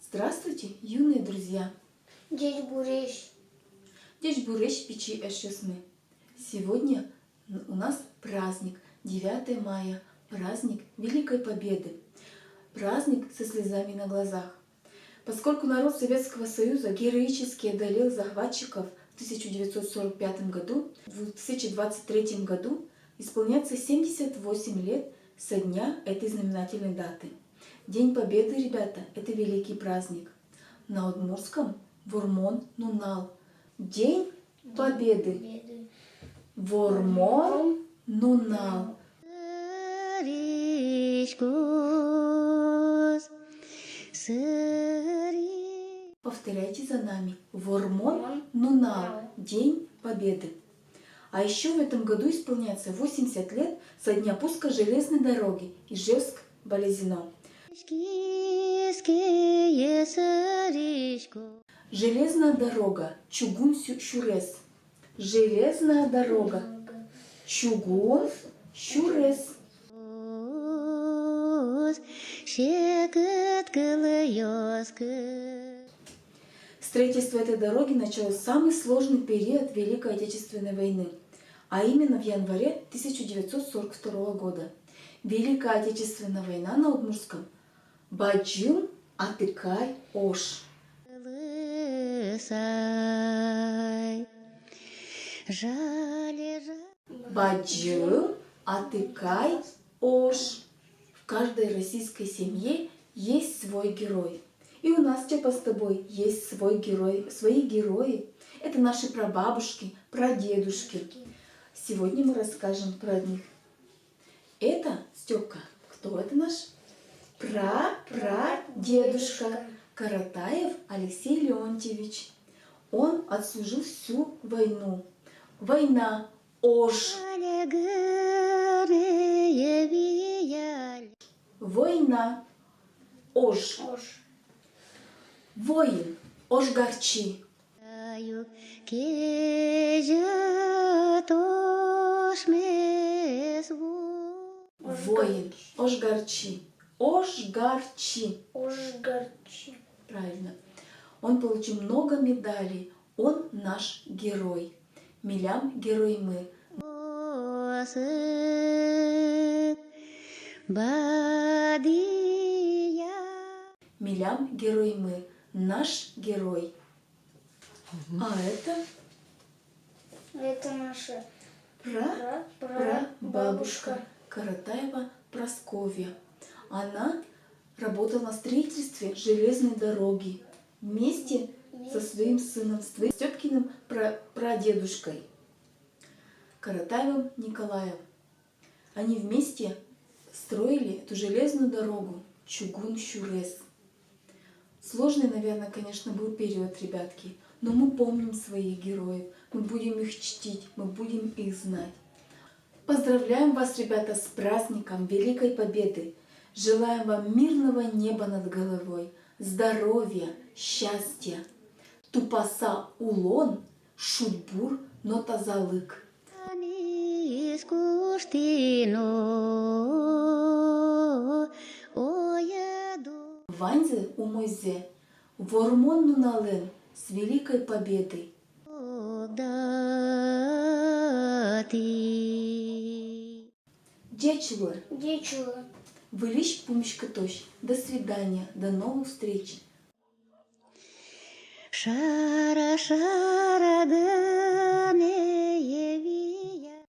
Здравствуйте, юные друзья! Дядь Бурещ. Дядь Бурещ печи эшесмы. Сегодня у нас праздник 9 мая, праздник Великой Победы, праздник со слезами на глазах. Поскольку народ Советского Союза героически одолел захватчиков в 1945 году, в 2023 году исполняется 78 лет со дня этой знаменательной даты. День Победы, ребята, это великий праздник. На удмуртском Вормон Нунал. День Победы. Вормон Нунал. Повторяйте за нами. Вормон Нунал. День Победы. А еще в этом году исполняется 80 лет со дня пуска железной дороги Ижевск-Болезино. Железная дорога Чугун-Щурес. Железная дорога Чугун-Щурес. Строительство этой дороги началось в самый сложный период Великой Отечественной войны, а именно в январе 1942 года. Великая Отечественная война на удмуртском Баджым Атыкай Ош. Баджым Атыкай Ош. В каждой российской семье есть свой герой. И у нас, Степа, с тобой есть свой герой, свои герои. Это наши прабабушки, прадедушки. Сегодня мы расскажем про них. Это, Степка, кто это наш? Прадедушка Каратаев Алексей Леонтьевич. Он отслужил всю войну. Война Ош. Война Ош. Воин Ошгарчи. Воин Ошгарчи. Ошгарчи. Правильно. Он получил много медалей. Он наш герой. Милям герой мы. Милям герой мы. Наш герой. А это? Это наша прабабушка Каратаева Прасковья. Она работала на строительстве железной дороги вместе со своим сыном, с Степкиным прадедушкой Каратаевым Николаем. Они вместе строили эту железную дорогу Чугун-Щурес. Сложный, наверное, конечно, был период, ребятки, но мы помним своих героев, мы будем их чтить, мы будем их знать. Поздравляем вас, ребята, с праздником Великой Победы! Желаем вам мирного неба над головой, здоровья, счастья. Тупаса улон, шутбур, нотазалык. Ванзе умойзе, Вормон Нунален, с Великой Победой. Дечула. Вылищ пумишкатощ. До свидания, до новых встреч. Шара-шара-га.